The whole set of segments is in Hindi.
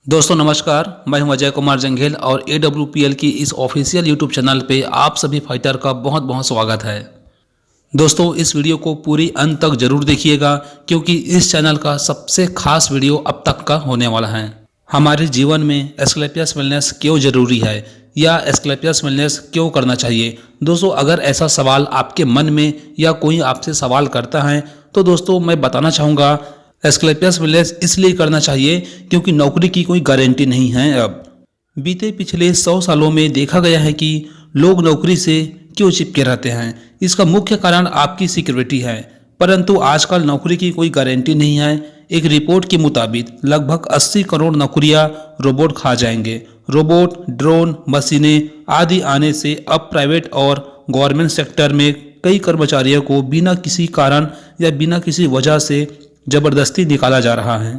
दोस्तों नमस्कार, मैं हूं अजय कुमार जंघेल और AWPL की इस ऑफिशियल यूट्यूब चैनल पे आप सभी फाइटर का बहुत बहुत स्वागत है। दोस्तों इस वीडियो को पूरी अंत तक जरूर देखिएगा क्योंकि इस चैनल का सबसे खास वीडियो अब तक का होने वाला है। हमारे जीवन में एस्क्लेपियस वेलनेस क्यों जरूरी है या एस्क्लेपियस वेलनेस क्यों करना चाहिए। दोस्तों अगर ऐसा सवाल आपके मन में या कोई आपसे सवाल करता है तो दोस्तों मैं बताना चाहूँगा एस्क्लेपियस वेलनेस इसलिए करना चाहिए क्योंकि नौकरी की कोई गारंटी नहीं है। अब बीते पिछले 100 सालों में देखा गया है कि लोग नौकरी से क्यों चिपके रहते हैं। इसका मुख्य कारण आपकी सिक्योरिटी है, परंतु आजकल नौकरी की कोई गारंटी नहीं है। एक रिपोर्ट के मुताबिक लगभग 80 करोड़ नौकरियां रोबोट खा जाएंगे। रोबोट, ड्रोन, मशीनें आदि आने से अब प्राइवेट और गवर्नमेंट सेक्टर में कई कर्मचारियों को बिना किसी कारण या बिना किसी वजह से जबरदस्ती निकाला जा रहा है।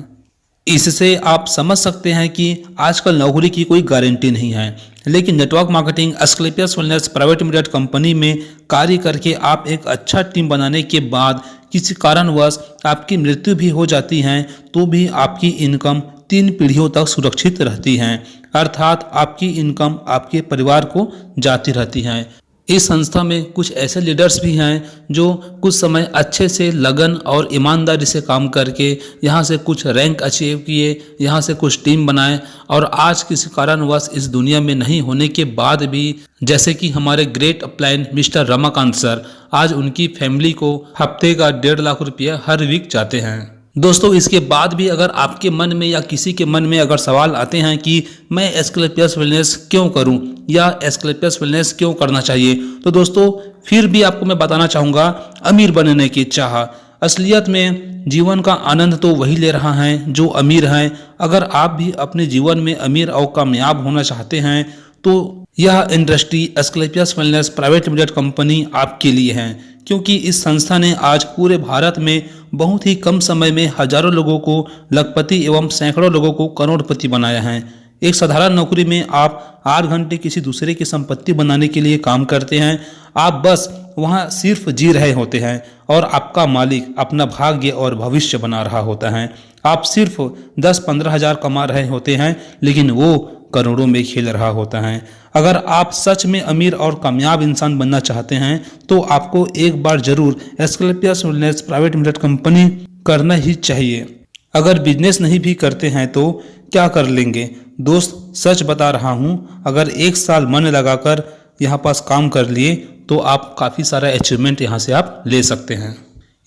इससे आप समझ सकते हैं कि आजकल नौकरी की कोई गारंटी नहीं है। लेकिन network marketing Asclepius wellness private limited company में कार्य करके आप एक अच्छा टीम बनाने के बाद किसी कारणवश आपकी मृत्यु भी हो जाती है तो भी आपकी इनकम 3 पीढ़ियों तक सुरक्षित रहती है, अर्थात आपकी इनकम आपके परिवार को जाती रहती है। इस संस्था में कुछ ऐसे लीडर्स भी हैं जो कुछ समय अच्छे से लगन और ईमानदारी से काम करके यहाँ से कुछ रैंक अचीव किए, यहाँ से कुछ टीम बनाए और आज किसी कारणवश इस दुनिया में नहीं होने के बाद भी, जैसे कि हमारे great upline mister Ramakant sir, आज उनकी फैमिली को हफ्ते का 1.5 लाख रुपया हर वीक जाते हैं। दोस्तों इसके बाद भी अगर आपके मन में या किसी के मन में अगर सवाल आते हैं कि मैं एस्क्लेपियस वेलनेस क्यों करूं या एस्क्लेपियस वेलनेस क्यों करना चाहिए, तो दोस्तों फिर भी आपको मैं बताना चाहूँगा अमीर बनने की चाह। असलियत में जीवन का आनंद तो वही ले रहा है जो अमीर हैं। अगर आप भी अपने जीवन में अमीर और कामयाब होना चाहते हैं तो यह industry Asclepius wellness private limited company आपके लिए है, क्योंकि इस संस्था ने आज पूरे भारत में बहुत ही कम समय में हजारों लोगों को लखपति एवं सैकड़ों लोगों को करोड़पति बनाया है। एक साधारण नौकरी में आप 8 घंटे किसी दूसरे की संपत्ति बनाने के लिए काम करते हैं। आप बस वहां सिर्फ जी रहे होते हैं और आपका मालिक अपना भाग्य और भविष्य बना रहा होता है। आप सिर्फ 10-15 हज़ार कमा रहे होते हैं लेकिन वो करोड़ों में खेल रहा होता है। अगर आप सच में अमीर और कामयाब इंसान बनना चाहते हैं तो आपको एक बार जरूर Asclepius wellness private limited company करना ही चाहिए। अगर बिजनेस नहीं भी करते हैं तो क्या कर लेंगे। दोस्त सच बता रहा हूं, अगर 1 साल मन लगाकर यहाँ पास काम कर लिए तो आप काफ़ी सारा अचीवमेंट यहाँ से आप ले सकते हैं।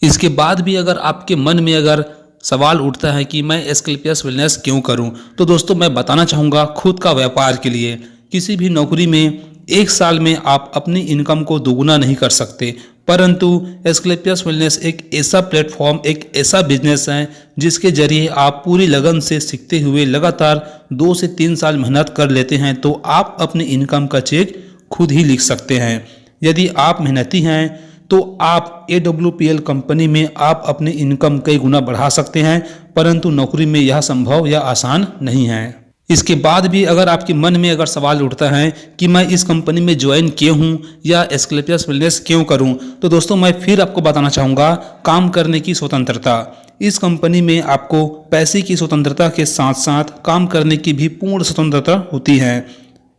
इसके बाद भी अगर आपके मन में अगर सवाल उठता है कि मैं एस्क्लेपियस वेलनेस क्यों करूं, तो दोस्तों मैं बताना चाहूँगा खुद का व्यापार के लिए। किसी भी नौकरी में 1 साल में आप अपनी इनकम को दोगुना नहीं कर सकते, परंतु एस्क्लेपियस वेलनेस एक ऐसा प्लेटफॉर्म, एक ऐसा बिजनेस है जिसके जरिए आप पूरी लगन से सीखते हुए लगातार 2 से 3 साल मेहनत कर लेते हैं तो आप अपनी इनकम का चेक खुद ही लिख सकते हैं। यदि आप मेहनती हैं तो आप AWPL कंपनी में आप अपनी इनकम कई गुना बढ़ा सकते हैं, परंतु नौकरी में यह संभव या आसान नहीं है। इसके बाद भी अगर आपके मन में अगर सवाल उठता है कि मैं इस कंपनी में ज्वाइन क्यों हूं या एस्क्लेपियस वेलनेस क्यों करूं, तो दोस्तों मैं फिर आपको बताना चाहूँगा काम करने की स्वतंत्रता। इस कंपनी में आपको पैसे की स्वतंत्रता के साथ साथ काम करने की भी पूर्ण स्वतंत्रता होती है।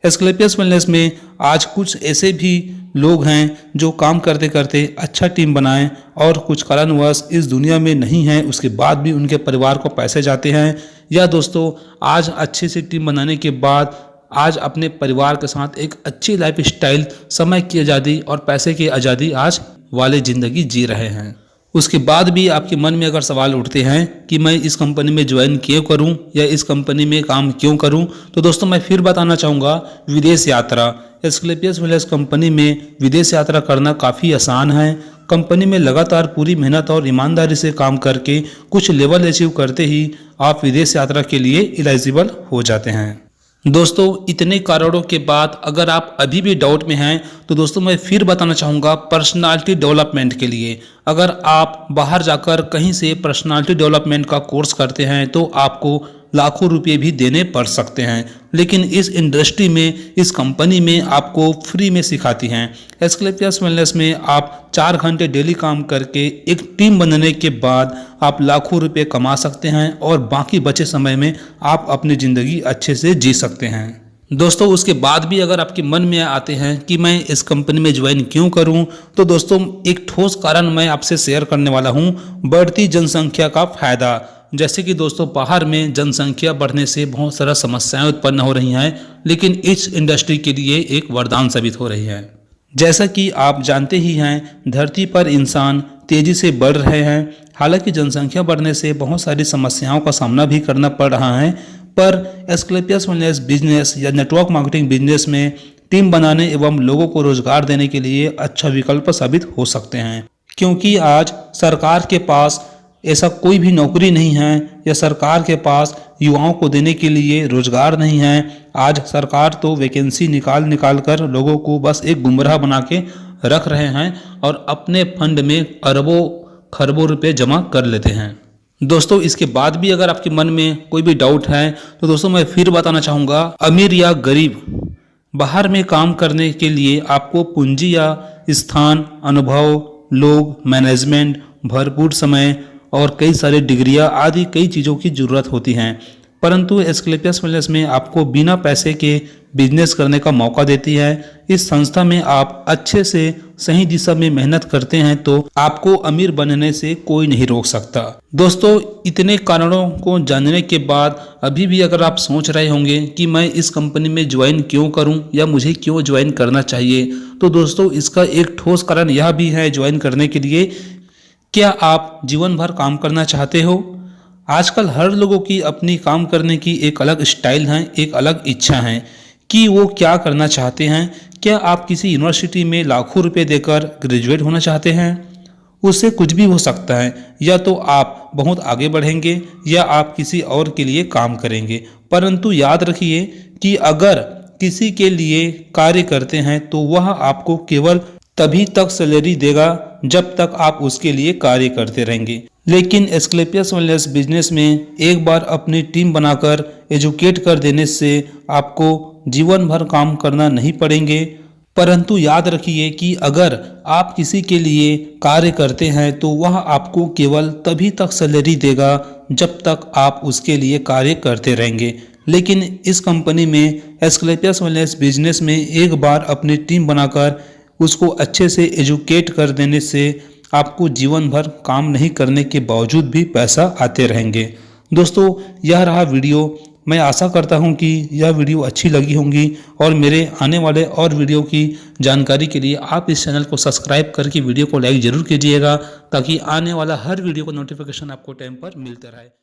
एस्क्लेपियस वेलनेस में आज कुछ ऐसे भी लोग हैं जो काम करते करते अच्छा टीम बनाएं और कुछ कारणवश इस दुनिया में नहीं है, उसके बाद भी उनके परिवार को पैसे जाते हैं। या दोस्तों आज अच्छी सी टीम बनाने के बाद आज अपने परिवार के साथ एक अच्छी लाइफ स्टाइल, समय की आज़ादी और पैसे की आज़ादी आज वाले ज़िंदगी जी रहे हैं। उसके बाद भी आपके मन में अगर सवाल उठते हैं कि मैं इस कंपनी में ज्वाइन क्यों करूं या इस कंपनी में काम क्यों करूं, तो दोस्तों मैं फिर बताना चाहूँगा विदेश यात्रा। एस्क्लेपियस वेलनेस कंपनी में विदेश यात्रा करना काफ़ी आसान है। कंपनी में लगातार पूरी मेहनत और ईमानदारी से काम करके कुछ लेवल अचीव करते ही आप विदेश यात्रा के लिए एलिजिबल हो जाते हैं। दोस्तों इतने कारणों के बाद अगर आप अभी भी डाउट में हैं तो दोस्तों मैं फिर बताना चाहूँगा पर्सनालिटी डेवलपमेंट के लिए। अगर आप बाहर जाकर कहीं से पर्सनालिटी डेवलपमेंट का कोर्स करते हैं तो आपको लाखों रुपए भी देने पड़ सकते हैं। लेकिन इस इंडस्ट्री में, इस कंपनी में आपको फ्री में सिखाती हैं। एस्क्लेपियस वेलनेस में आप 4 घंटे डेली काम करके एक टीम बनने के बाद आप लाखों रुपए कमा सकते हैं और बाकी बचे समय में आप अपनी ज़िंदगी अच्छे से जी सकते हैं। दोस्तों, उसके बाद भी अगर आपके मन में आते हैं कि मैं इस कंपनी में ज्वाइन क्यों करूं, तो दोस्तों एक ठोस कारण मैं आपसे शेयर करने वाला हूं, बढ़ती जनसंख्या का फायदा। जैसे कि दोस्तों बाहर में जनसंख्या बढ़ने से बहुत सारा समस्याएं उत्पन्न हो रही हैं, लेकिन इस इंडस्ट्री के लिए एक वरदान साबित हो रही है। जैसा कि आप जानते ही हैं, धरती पर इंसान तेजी से बढ़ रहे हैं। हालांकि जनसंख्या बढ़ने से बहुत सारी समस्याओं का सामना भी करना पड़ रहा है, पर एस्क्लेपियस वेलनेस बिजनेस या नेटवर्क मार्केटिंग बिजनेस में टीम बनाने एवं लोगों को रोजगार देने के लिए अच्छा विकल्प साबित हो सकते हैं। क्योंकि आज सरकार के पास ऐसा कोई भी नौकरी नहीं है या सरकार के पास युवाओं को देने के लिए रोजगार नहीं है। आज सरकार तो वैकेंसी निकाल कर लोगों को बस एक गुमराह बना के रख रहे हैं और अपने फंड में अरबों खरबों रुपए जमा कर लेते हैं। दोस्तों, इसके बाद भी अगर आपके मन में कोई भी डाउट है तो दोस्तों मैं फिर बताना चाहूँगा, अमीर या गरीब, बाहर में काम करने के लिए आपको पूंजी या स्थान, अनुभव, लोग, मैनेजमेंट, भरपूर समय और कई सारे डिग्रियां आदि कई चीज़ों की ज़रूरत होती हैं। परंतु एस्क्लेपियस वेलनेस में आपको बिना पैसे के बिजनेस करने का मौका देती है। इस संस्था में आप अच्छे से सही दिशा में मेहनत करते हैं तो आपको अमीर बनने से कोई नहीं रोक सकता। दोस्तों, इतने कारणों को जानने के बाद अभी भी अगर आप सोच रहे होंगे कि मैं इस कंपनी में ज्वाइन क्यों करूं या मुझे क्यों ज्वाइन करना चाहिए, तो दोस्तों इसका एक ठोस कारण यह भी है ज्वाइन करने के लिए, क्या आप जीवन भर काम करना चाहते हो? आजकल हर लोगों की अपनी काम करने की एक अलग स्टाइल है, एक अलग इच्छा है कि वो क्या करना चाहते हैं। क्या आप किसी यूनिवर्सिटी में लाखों रुपए देकर ग्रेजुएट होना चाहते हैं? उससे कुछ भी हो सकता है, या तो आप बहुत आगे बढ़ेंगे या आप किसी और के लिए काम करेंगे। परंतु याद रखिए कि अगर किसी के लिए कार्य करते हैं तो वह आपको केवल तभी तक सैलरी देगा जब तक आप उसके लिए कार्य करते रहेंगे। लेकिन एस्क्लेपियस वेलनेस बिजनेस में एक बार अपनी टीम बनाकर एजुकेट कर देने से आपको जीवन भर काम करना नहीं पड़ेंगे। परंतु याद रखिए कि अगर आप किसी के लिए कार्य करते हैं तो वह आपको केवल तभी तक सैलरी देगा जब तक आप उसके लिए कार्य करते रहेंगे। लेकिन इस कंपनी में एस्क्लेपियस वेलनेस बिजनेस में एक बार अपनी टीम बनाकर उसको अच्छे से एजुकेट कर देने से आपको जीवन भर काम नहीं करने के बावजूद भी पैसा आते रहेंगे। दोस्तों, यह रहा वीडियो। मैं आशा करता हूं कि यह वीडियो अच्छी लगी होंगी और मेरे आने वाले और वीडियो की जानकारी के लिए आप इस चैनल को सब्सक्राइब करके वीडियो को लाइक ज़रूर कीजिएगा, ताकि आने वाला हर वीडियो का नोटिफिकेशन आपको टाइम पर मिलता रहे।